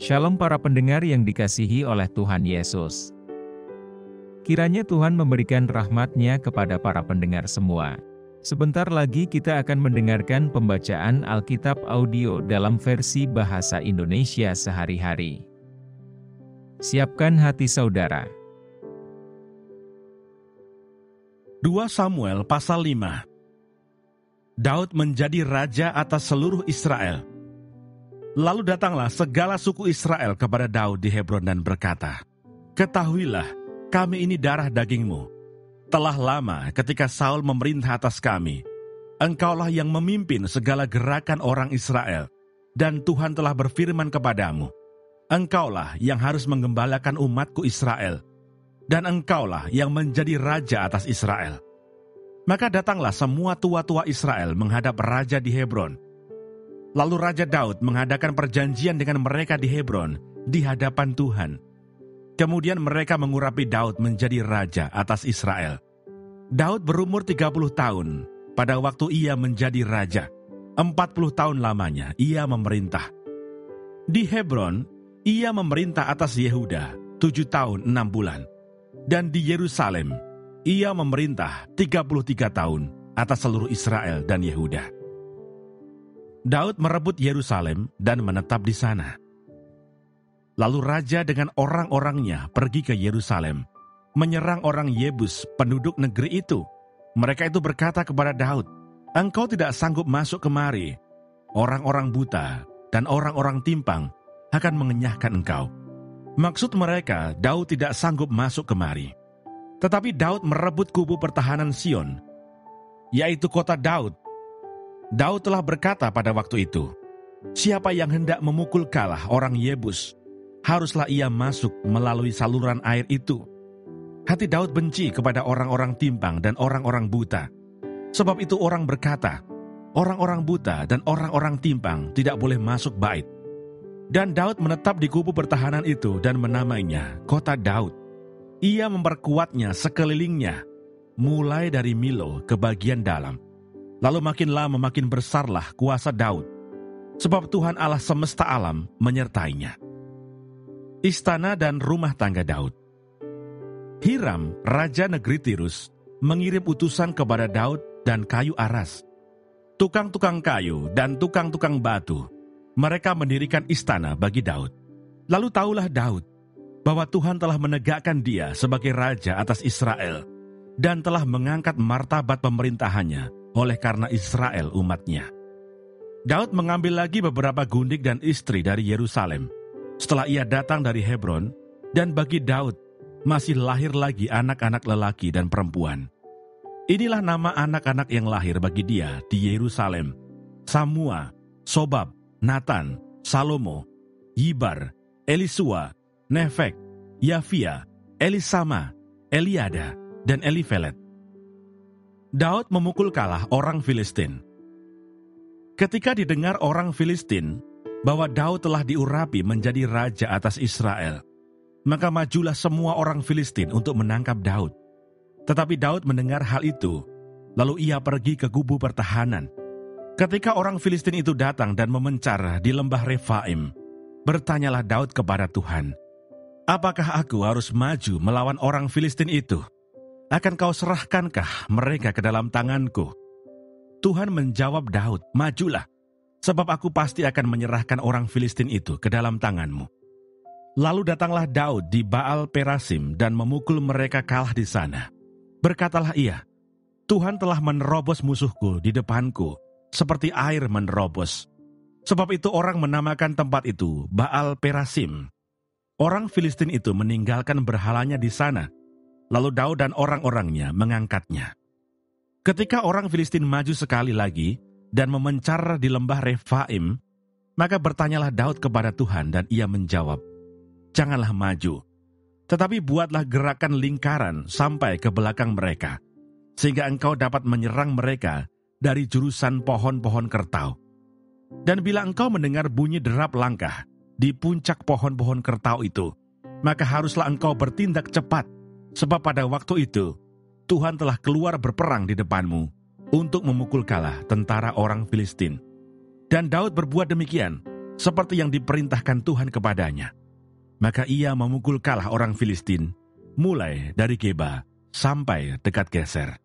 Shalom para pendengar yang dikasihi oleh Tuhan Yesus. Kiranya Tuhan memberikan rahmat-Nya kepada para pendengar semua. Sebentar lagi kita akan mendengarkan pembacaan Alkitab audio dalam versi bahasa Indonesia sehari-hari. Siapkan hati saudara. 2 Samuel pasal 5. Daud menjadi raja atas seluruh Israel. Lalu datanglah segala suku Israel kepada Daud di Hebron dan berkata, "Ketahuilah, kami ini darah dagingmu. Telah lama ketika Saul memerintah atas kami, engkaulah yang memimpin segala gerakan orang Israel, dan Tuhan telah berfirman kepadamu, engkaulah yang harus menggembalakan umatku Israel, dan engkaulah yang menjadi raja atas Israel." Maka datanglah semua tua-tua Israel menghadap raja di Hebron. Lalu Raja Daud mengadakan perjanjian dengan mereka di Hebron di hadapan Tuhan. Kemudian mereka mengurapi Daud menjadi raja atas Israel. Daud berumur 30 tahun pada waktu ia menjadi raja. 40 tahun lamanya ia memerintah. Di Hebron, ia memerintah atas Yehuda 7 tahun 6 bulan. Dan di Yerusalem, ia memerintah 33 tahun atas seluruh Israel dan Yehuda. Daud merebut Yerusalem dan menetap di sana. Lalu raja dengan orang-orangnya pergi ke Yerusalem, menyerang orang Yebus, penduduk negeri itu. Mereka itu berkata kepada Daud, "Engkau tidak sanggup masuk kemari. Orang-orang buta dan orang-orang timpang akan mengenyahkan engkau." Maksud mereka, Daud tidak sanggup masuk kemari. Tetapi Daud merebut kubu pertahanan Sion, yaitu kota Daud. Daud telah berkata pada waktu itu, "Siapa yang hendak memukul kalah orang Yebus, haruslah ia masuk melalui saluran air itu." Hati Daud benci kepada orang-orang timpang dan orang-orang buta. Sebab itu orang berkata, orang-orang buta dan orang-orang timpang tidak boleh masuk bait. Dan Daud menetap di kubu pertahanan itu dan menamainya kota Daud. Ia memperkuatnya sekelilingnya, mulai dari Milo ke bagian dalam. Lalu makin lama makin besarlah kuasa Daud, sebab Tuhan Allah semesta alam menyertainya. Istana dan rumah tangga Daud. Hiram, raja negeri Tirus, mengirim utusan kepada Daud dan kayu aras, tukang-tukang kayu dan tukang-tukang batu. Mereka mendirikan istana bagi Daud. Lalu tahulah Daud bahwa Tuhan telah menegakkan dia sebagai raja atas Israel dan telah mengangkat martabat pemerintahannya oleh karena Israel umatnya. Daud mengambil lagi beberapa gundik dan istri dari Yerusalem setelah ia datang dari Hebron, dan bagi Daud masih lahir lagi anak-anak lelaki dan perempuan. Inilah nama anak-anak yang lahir bagi dia di Yerusalem: Samua, Sobab, Natan, Salomo, Yibar, Elisua, Nefek, Yafia, Elisama, Eliada, dan Elifelet. Daud memukul kalah orang Filistin. Ketika didengar orang Filistin bahwa Daud telah diurapi menjadi raja atas Israel, maka majulah semua orang Filistin untuk menangkap Daud. Tetapi Daud mendengar hal itu, lalu ia pergi ke kubu pertahanan. Ketika orang Filistin itu datang dan memencar di lembah Refaim, bertanyalah Daud kepada Tuhan, "Apakah aku harus maju melawan orang Filistin itu? Akan kau serahkankah mereka ke dalam tanganku?" Tuhan menjawab Daud, "Majulah, sebab aku pasti akan menyerahkan orang Filistin itu ke dalam tanganmu." Lalu datanglah Daud di Baal Perasim dan memukul mereka kalah di sana. Berkatalah ia, "Tuhan telah menerobos musuhku di depanku, seperti air menerobos." Sebab itu orang menamakan tempat itu Baal Perasim. Orang Filistin itu meninggalkan berhalanya di sana. Lalu Daud dan orang-orangnya mengangkatnya. Ketika orang Filistin maju sekali lagi dan memencar di lembah Refaim, maka bertanyalah Daud kepada Tuhan dan ia menjawab, "Janganlah maju, tetapi buatlah gerakan lingkaran sampai ke belakang mereka, sehingga engkau dapat menyerang mereka dari jurusan pohon-pohon kertau. Dan bila engkau mendengar bunyi derap langkah di puncak pohon-pohon kertau itu, maka haruslah engkau bertindak cepat, sebab pada waktu itu Tuhan telah keluar berperang di depanmu untuk memukul kalah tentara orang Filistin." Dan Daud berbuat demikian, seperti yang diperintahkan Tuhan kepadanya. Maka ia memukul kalah orang Filistin, mulai dari Geba sampai dekat Geser.